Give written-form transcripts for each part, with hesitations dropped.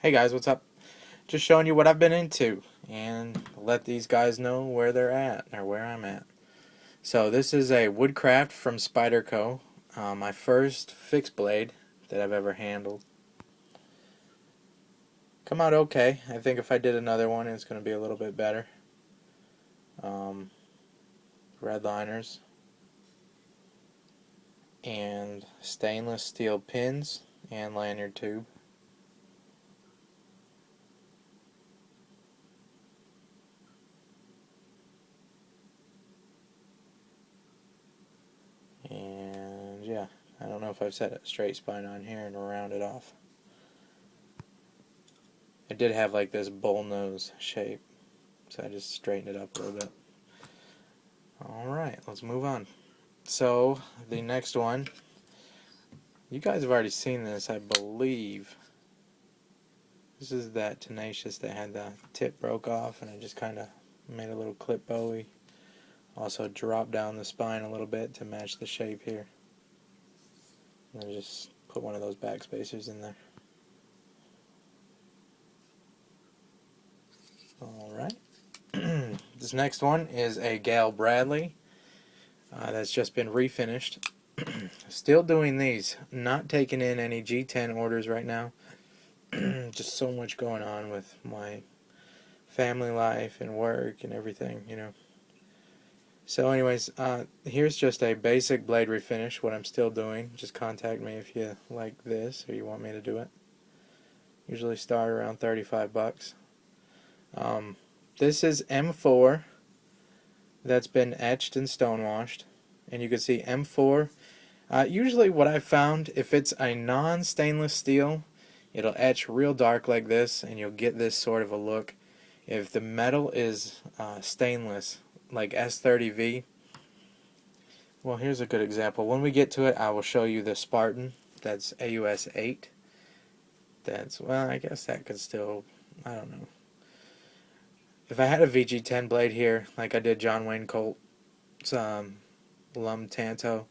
Hey guys, what's up? Just showing you what I've been into and let these guys know where they're at or where I'm at. So this is a Woodcraft from Spyderco, my first fixed blade that I've ever handled. Come out okay. I think if I did another one, it's going to be a little bit better. Um, Red liners and stainless steel pins and lanyard tube. And yeah, I don't know if I've set a straight spine on here and rounded off. I did have like this bull nose shape, so I just straightened it up a little bit. Alright, let's move on. So, the next one, you guys have already seen this, I believe. This is that Tenacious that had the tip broke off, and I just kind of made a little clip bowie. Also dropped down the spine a little bit to match the shape here. And then just put one of those back spacers in there. Alright. This next one is a Gale Bradley that's just been refinished. Still doing these, not taking in any G10 orders right now. Just so much going on with my family life and work and everything, you know. So anyways, here's just a basic blade refinish, what I'm still doing. Just contact me if you like this or you want me to do it. Usually start around 35 bucks. This is M4 that's been etched and stonewashed. And you can see M4. Usually what I've found, if it's a non-stainless steel, it'll etch real dark like this and you'll get this sort of a look. If the metal is stainless, like S30V, well, here's a good example. When we get to it, I will show you the Spartan. That's AUS 8. That's, well, I guess that could still, I don't know. If I had a VG10 blade here, like I did John Wayne Colt's Lum Tanto,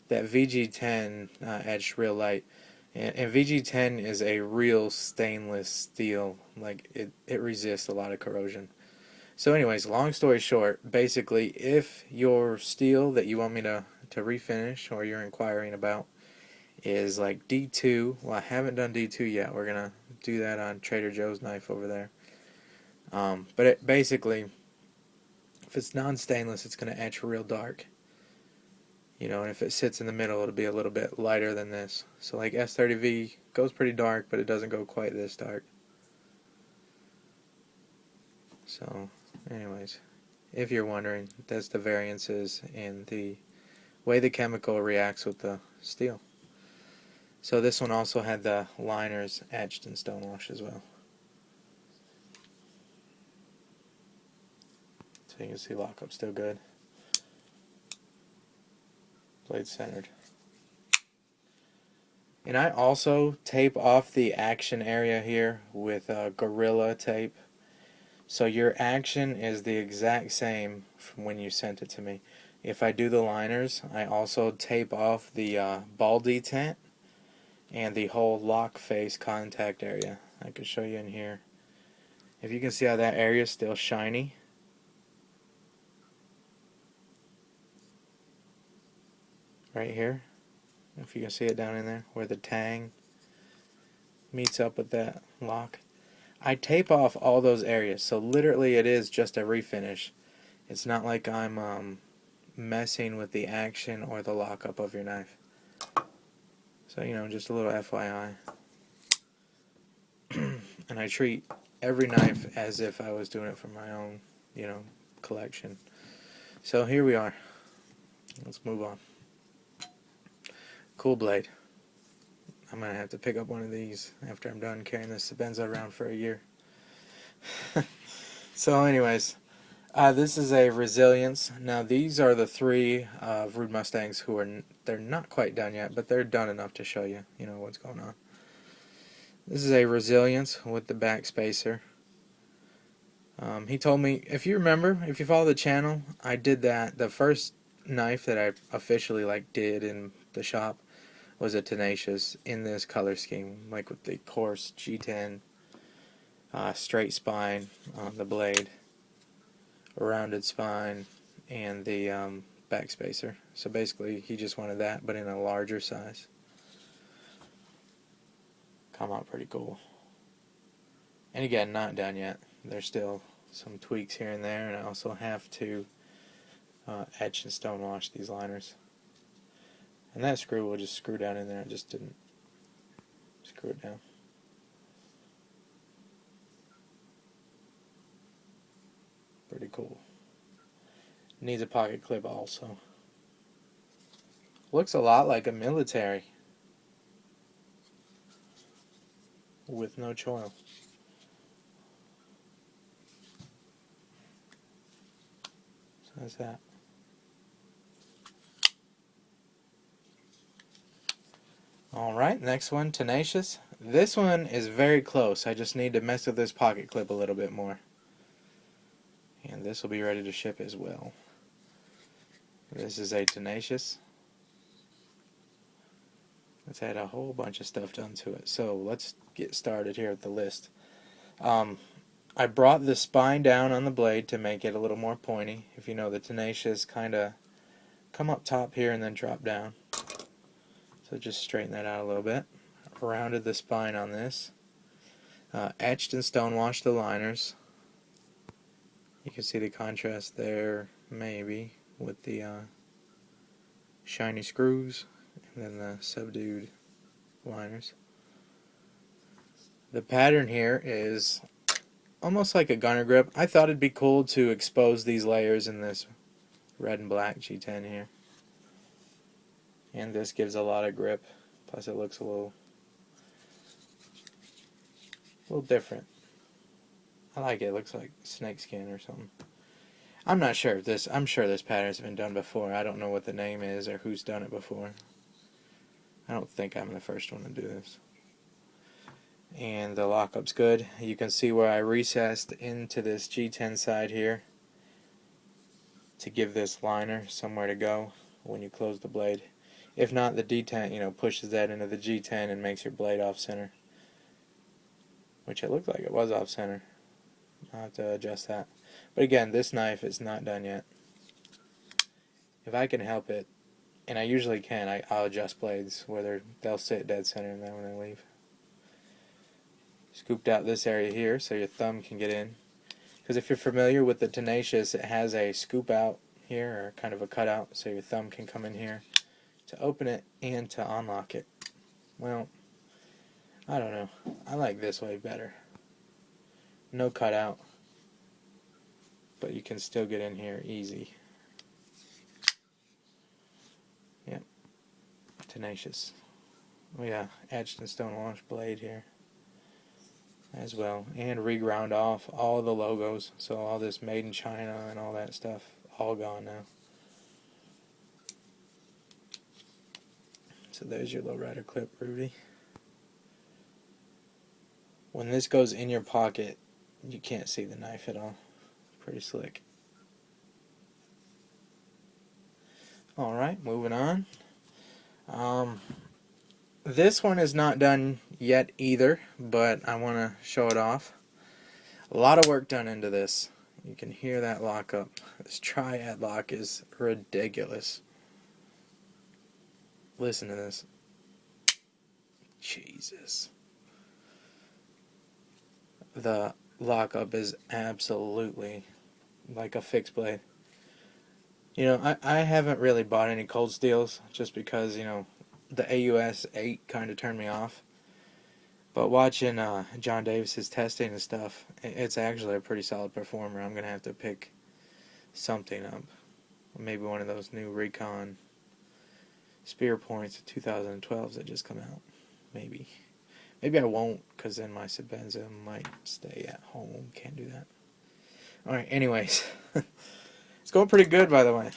that VG10 etched real light. And VG10 is a real stainless steel. Like, it resists a lot of corrosion. So anyways, long story short, basically, if your steel that you want me to refinish or you're inquiring about is like D2, well, I haven't done D2 yet. We're going to do that on Trader Joe's knife over there. But basically, if it's non-stainless, it's going to etch real dark. You know, and if it sits in the middle, it'll be a little bit lighter than this. So like S30V goes pretty dark, but it doesn't go quite this dark. So, anyways, if you're wondering, that's the variances in the way the chemical reacts with the steel. So this one also had the liners etched in stonewash as well. So you can see lockup still good. Blade centered. And I also tape off the action area here with Gorilla tape. So your action is the exact same from when you sent it to me. If I do the liners, I also tape off the ball detent and the whole lock face contact area. I could show you in here. If you can see how that area is still shiny. Right here. If you can see it down in there where the tang meets up with that lock. I tape off all those areas, so literally it is just a refinish. It's not like I'm messing with the action or the lockup of your knife. So, you know, just a little FYI. And I treat every knife as if I was doing it for my own, you know, collection. So here we are. Let's move on. Cool blade. I'm going to have to pick up one of these after I'm done carrying this Sebenza around for a year. So anyways, this is a Resilience. Now these are the three Rude Mustangs who are, they're not quite done yet, but they're done enough to show you, you know, what's going on. This is a Resilience with the back spacer. He told me, if you remember, if you follow the channel, I did that. The first knife that I officially did in the shop was a Tenacious in this color scheme, like with the coarse G10 straight spine on the blade, a rounded spine, and the back spacer. So basically he just wanted that, but in a larger size. Come out pretty cool. And again, not done yet. There's still some tweaks here and there, and I also have to etch and stone wash these liners. And that screw will just screw down in there. I just didn't screw it down. Pretty cool. Needs a pocket clip also. Looks a lot like a military with no choil. So that's that. Alright, next one, Tenacious. This one is very close. I just need to mess with this pocket clip a little bit more. And this will be ready to ship as well. This is a Tenacious. It's had a whole bunch of stuff done to it. So let's get started here with the list. I brought the spine down on the blade to make it a little more pointy. If you know, the Tenacious kind of come up top here and then drop down. So just straighten that out a little bit. Rounded the spine on this. Etched and stonewashed the liners. You can see the contrast there, maybe, with the shiny screws and then the subdued liners. The pattern here is almost like a gunner grip. I thought it'd be cool to expose these layers in this red and black G10 here. And this gives a lot of grip. Plus it looks a little different. I like it. It looks like snakeskin or something. I'm not sure if this, I'm sure this pattern's been done before. I don't know what the name is or who's done it before. I don't think I'm the first one to do this. And the lockup's good. You can see where I recessed into this G10 side here to give this liner somewhere to go when you close the blade. If not, the detent, pushes that into the G10 and makes your blade off center. Which it looked like it was off center. I'll have to adjust that. But again, this knife is not done yet. If I can help it, and I usually can, I'll adjust blades where they'll sit dead center and then when they leave. Scooped out this area here so your thumb can get in. Because if you're familiar with the Tenacious, it has a scoop out here, or kind of a cutout, so your thumb can come in here to open it and to unlock it. Well, I don't know. I like this way better. No cutout, but you can still get in here easy. Yep. Tenacious. Oh yeah, etched and stonewashed blade here as well, and reground off all the logos, so all this made in China and all that stuff, all gone now. So there's your lowrider clip, Rudy. When this goes in your pocket, you can't see the knife at all. Pretty slick. Alright, moving on. This one is not done yet either, but I want to show it off. A lot of work done into this. You can hear that lockup. This triad lock is ridiculous. Listen to this. Jesus. The lockup is absolutely like a fixed blade. I haven't really bought any cold steels just because, the AUS 8 kind of turned me off. But watching John Davis's testing and stuff, it's actually a pretty solid performer. I'm going to have to pick something up. Maybe one of those new Recon Spear Points 2012s that just come out. Maybe. Maybe I won't, because then my Sebenza might stay at home. Can't do that. Alright, anyways. It's going pretty good, by the way.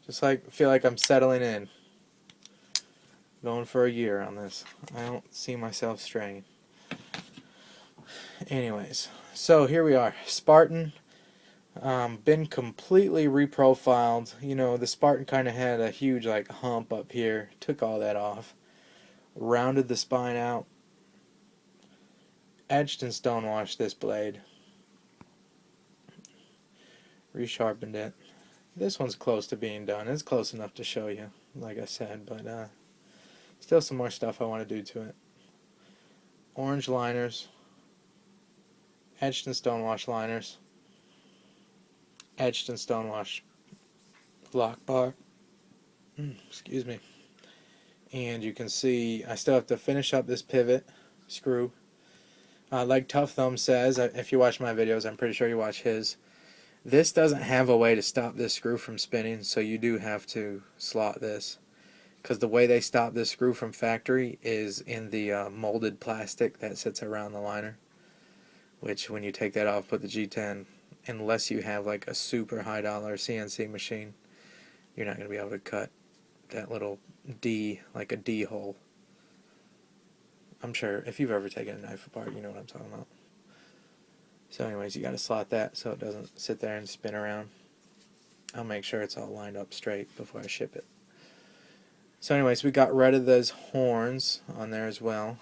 Just feel like I'm settling in. Going for a year on this. I don't see myself straying. Anyways, so here we are. Spartan. Been completely reprofiled. The Spartan kind of had a huge hump up here. Took all that off. Rounded the spine out. etched and stonewashed this blade. Resharpened it. This one's close to being done. It's close enough to show you, like I said, but still some more stuff I want to do to it. Orange liners, etched and stonewashed liners, etched and stonewashed lock bar. Excuse me. And you can see I still have to finish up this pivot screw. Like Tough Thumb says, if you watch my videos, I'm pretty sure you watch his. This doesn't have a way to stop this screw from spinning, so you do have to slot this. Because the way they stop this screw from factory is in the molded plastic that sits around the liner. Which, when you take that off, put the G10, unless you have like a super high dollar CNC machine, you're not going to be able to cut that little D, like a D hole. I'm sure if you've ever taken a knife apart, you know what I'm talking about. So anyways, you got to slot that so it doesn't sit there and spin around. I'll make sure it's all lined up straight before I ship it. So anyways, we got rid of those horns on there as well.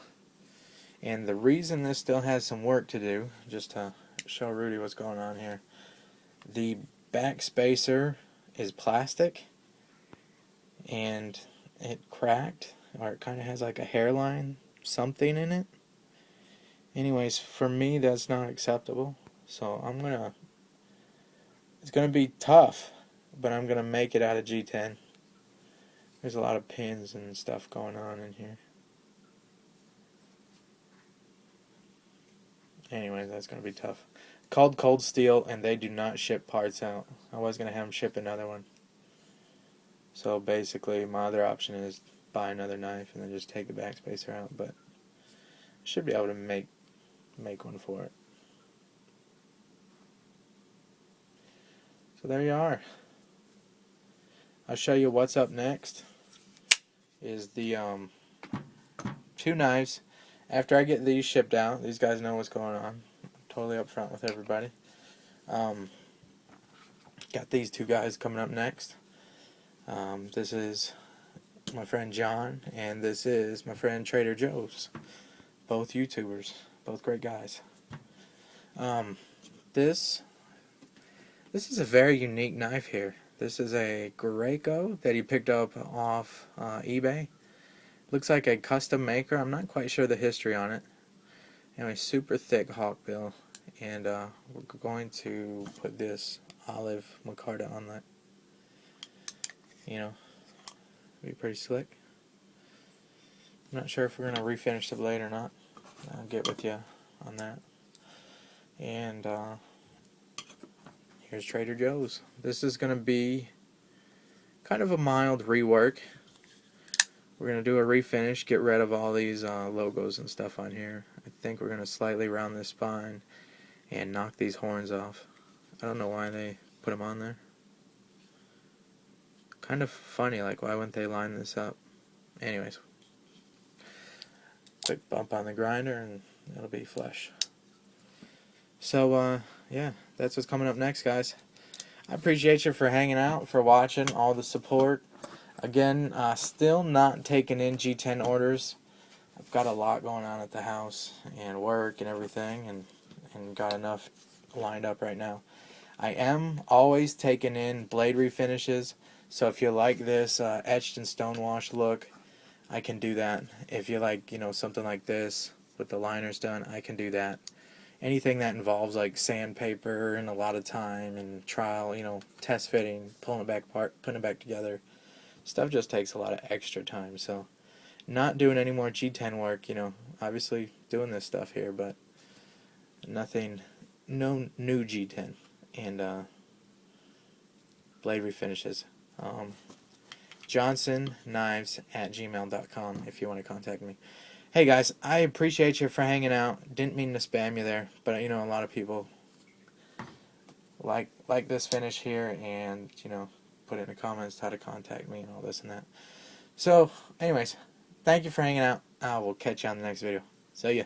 And the reason this still has some work to do, just to show Rudy what's going on here, the back spacer is plastic and it cracked, or it kind of has like a hairline something in it. Anyways, for me that's not acceptable, so it's gonna be tough, but I'm gonna make it out of G10. There's a lot of pins and stuff going on in here. Anyways, that's gonna be tough. Called Cold Steel, and they do not ship parts out. I was gonna have them ship another one. So basically, my other option is buy another knife and then just take the backspacer out, but I should be able to make one for it. So there you are. I'll show you what's up next. Is the two knives. After I get these shipped out, these guys know what's going on. I'm totally upfront with everybody. Got these two guys coming up next. This is my friend John, and this is my friend Trader Joe's. Both YouTubers, both great guys. This is a very unique knife here. This is a Graco that he picked up off eBay. Looks like a custom maker. I'm not quite sure the history on it. Anyway, super thick hawkbill, and we're going to put this olive micarta on that. You know, be pretty slick. I'm not sure if we're going to refinish the blade or not. I'll get with you on that. And here's Trader Joe's. This is going to be kind of a mild rework. We're going to do a refinish, get rid of all these logos and stuff on here. I think we're going to slightly round this spine and knock these horns off. I don't know why they put them on there. Kind of funny, like why wouldn't they line this up? Anyways, quick bump on the grinder and it'll be flush. So yeah, that's what's coming up next, guys. I appreciate you for hanging out, for watching, all the support. Again, still not taking in G10 orders. I've got a lot going on at the house and work and everything, and got enough lined up right now. I am always taking in blade refinishes, so if you like this etched and stonewashed look, I can do that. If you like, something like this with the liners done, I can do that. Anything that involves like sandpaper and a lot of time and trial, test fitting, pulling it back apart, putting it back together, stuff just takes a lot of extra time. So not doing any more G10 work, obviously doing this stuff here, but no new G10 and blade refinishes. JohnsonKnives@gmail.com if you want to contact me. Hey guys, I appreciate you for hanging out. Didn't mean to spam you there, but a lot of people like this finish here, and put in the comments how to contact me and all this and that. So anyways, thank you for hanging out. I will catch you on the next video. See ya.